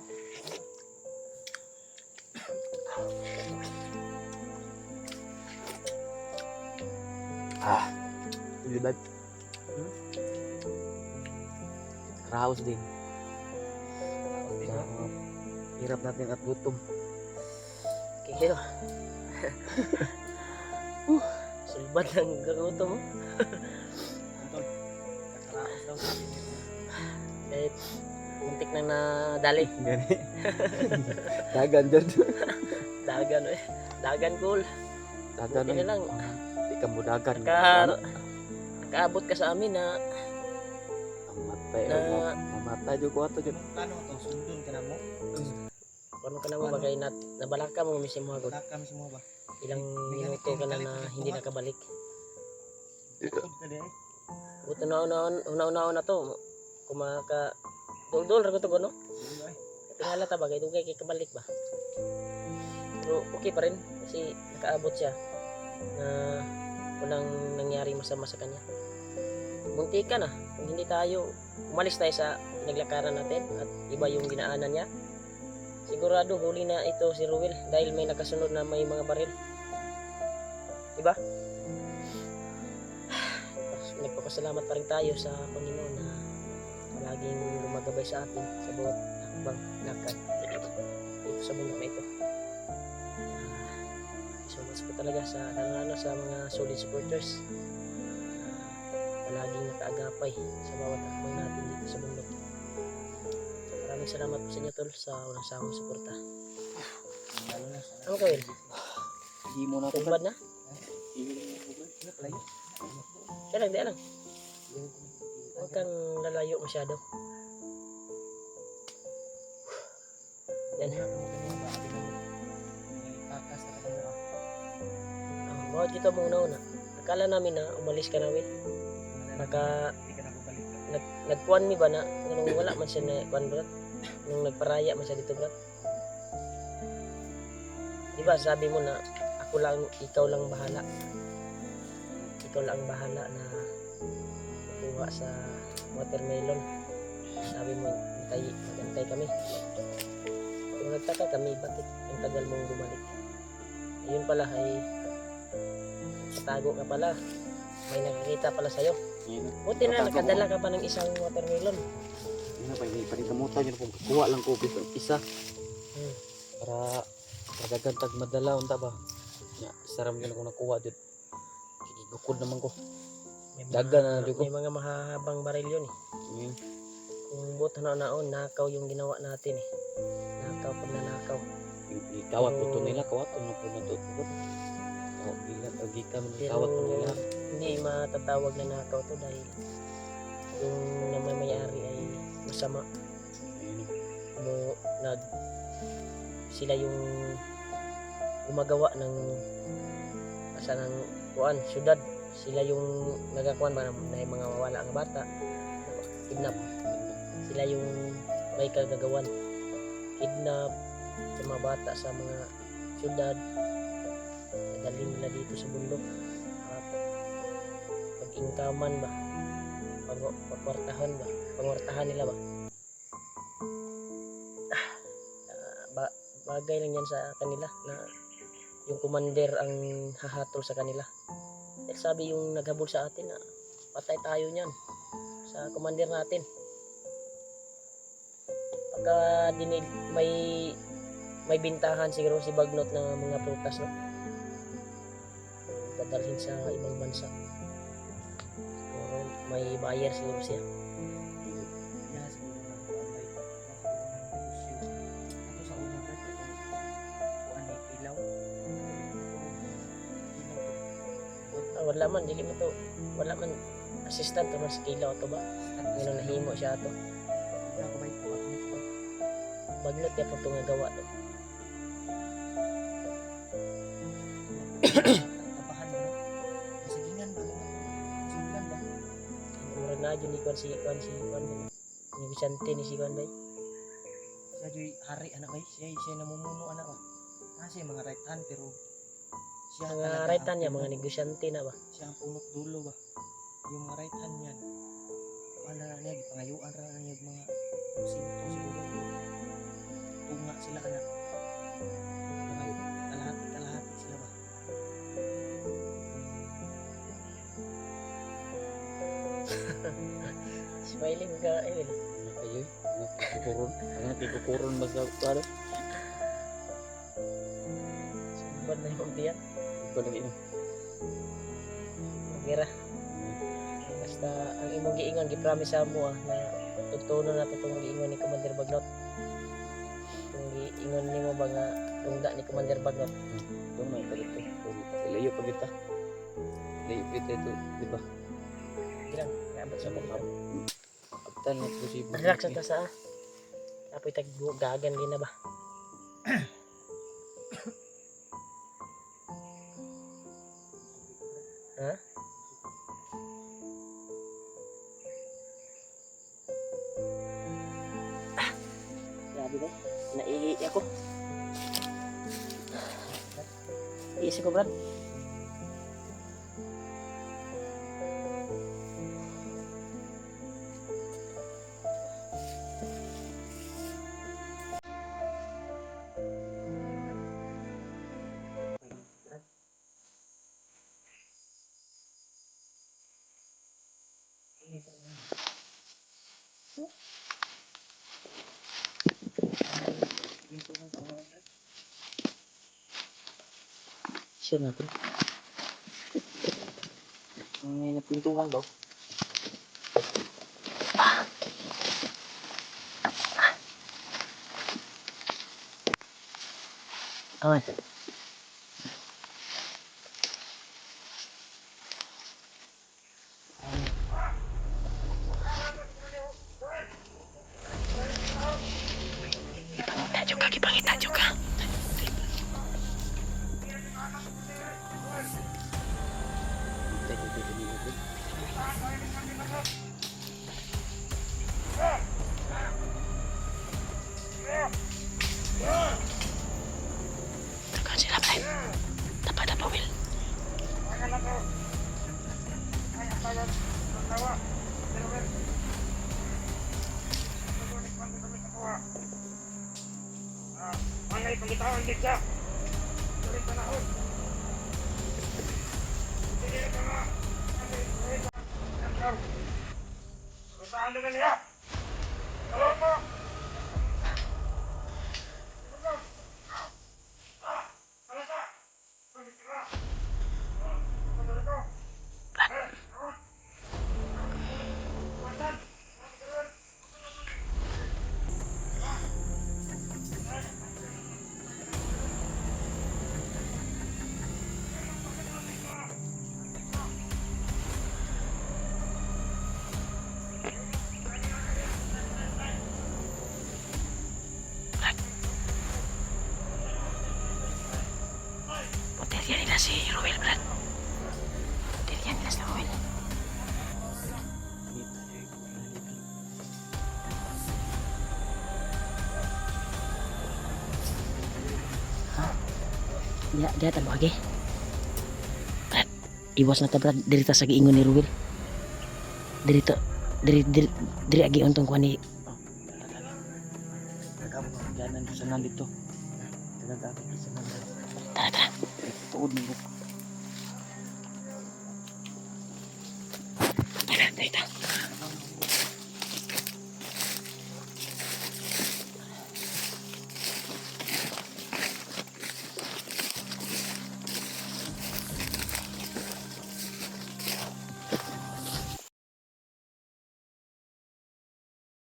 Ilibad. Raos din. Hirap natin at gutom. Kaya. Sulbad ng garuto mo. Tol. Nakaraos daw sa inyo. Kahit muntik na nadali. Gani. Dagan dyan. Dagan eh. Dagan cool. Dagan Buti na lang. Di ka mo dagan. Nakaabot ka sa amin na Mamatay. Na- Mamatay dyan ko ato dyan. Paano to? Sundon ka na mo? paano ka naman bagay na nabalaka mo misim mo agad. Wala kami semua ba? Ilang minuto ka na hindi nakabalik. Tukod ka di ay. Buto na una to. Kumaka dol ra ko to no. Dilo ay. Tingala ta bagay dugay kay kabalik ba. Pero okay pa rin kasi nakaabot siya na walang nangyari masama sa kanya. Munti ka na kung hindi tayo umalis tayo sa pinaglakaran natin at iba yung dinaanan niya. Sigurado huli na ito si Ruel dahil may nakasunod na may mga baril. Diba? Nagpapasalamat pa rin tayo sa Panginoon na laging gumagabay sa atin sa bawat hakbang lakad dito sa mundo na ito. So much po talaga sa lalo sa mga solid supporters na palaging nakaagapay sa bawat hakbang natin dito sa mundo. Maraming salamat po sa inyo tol sa walang sawang suporta. Lalo na sa. Ano kawin? Himo na to. Tumbad na? Ano pala yun? Kaya lang, di lang. Huwag kang lalayo masyado. Yan. Bawat kita mong una-una. Akala namin na umalis ka namin. Nagkuhan mi ba na nung wala man siya na kuhan brat? Nung nagparaya man siya dito brat? Diba sabi mo na ako lang, ikaw lang bahala. Ikaw lang bahala na kukuha sa watermelon. Sabi mo, magantay kami. Kung nagtaka kami, bakit ang tagal mong bumalik? Ayun pala ay katago ka pala. May nakakita pala sa'yo. Buti na nakadala ka pa ng isang watermelon. Ano pa, hindi pa rin kamutan yun. Kuha lang ko isa. Para kadagantag madala, unta ba? Saram yun ako nakuha dyan. Gukod naman ko. Dagan na dyan ko. May mga mahahabang baril yun eh. Kung buto na naon, nakaw yung ginawa natin eh. Nakaw pag nanakaw. Kawat po ito nila, kawat po na ito. Bilang agika mo kawat po nila. Hindi matatawag na nakaw to dahil yung namamayari ay masama. Sila yung gumagawa ng asa ng kuan, syudad. Sila yung nagakuan ba na mga mawala ang bata. Kidnap. Sila yung may kagagawan. Kidnap sa mga bata sa mga syudad. Dalhin nila dito sa bundok. At pag-inkaman ba, pagkwartahan ba, pangwartahan nila ba. Bagay lang yan sa kanila na yung commander ang hahatol sa kanila. Dahil sabi yung naghabol sa atin na patay tayo niyan sa commander natin. Pagka may bintahan siguro si Bagnot ng mga prutas, no? Dadalhin sa ibang bansa. Siguro may buyer siguro siya. Kaya siguro ng kuanay. Ito sa unang red, ito kuanay ilaw. Wala man, dili mo to. Wala man assistant naman sa kilaw to ba? Ngayon nahimo siya to. Ako ba ito? Bagnot ya po ito nga gawa to. Tapahan mo. Masagingan ba? Masulan ba? Murag na dyan ni Kwan si ni Vicente ni si Kwan ba? Siya joy hari anak ba? Siya namumuno anak ba? Kasi mga right hand pero siya Mga talaga right hand ang niya, mga punot- negosyante na ba? siya ang punot dulo ba? Yung mga right hand niyan. Ano na niya, gipangayuan ra na niya yung mga sinto siguro. Tunga sila anak. Mga kalahati sila ba? Smiling ka, Emil. Ayo, nagkukuron basta klaro. Sumbad na yung tiyan. Ko lagi no. Magira. Basta ang imong giingon, gipromise sa mo na tutuno na itong giingon ni Commander Bagnot. Kung giingon ni mo ba nga tungda ni Commander Bagnot. Ito may palito. Layo pa kita. Layo pa kita ito, di ba? Bilang, naabot sa Bagnot. Kaptan na posible. Relax na ta sa apoy gagan din na ba? Ha? Grabe ba? Naiiyak ako. Iisip ko, Brad. Siya natin. May napintuhan daw. Aman. Kipangita juga. Tekan sila, Brian. Dapat apa, Will? Manay pangitawan din siya. Tuloy panahon. Sige ka nga. Saan na niya? Tawag mo! Potensial nila si Ruel, Brad. Potensial nila si Ruel. Dia tahu lagi. Brad, Iwas na ta brad, diri ta sa giingon ni Ruel. Diri ta, diri agi untong kuan ni Nagamo ng ganan sa nandito. Nagamo sa nandito. tara. Tuod mo. Tara, diri ta.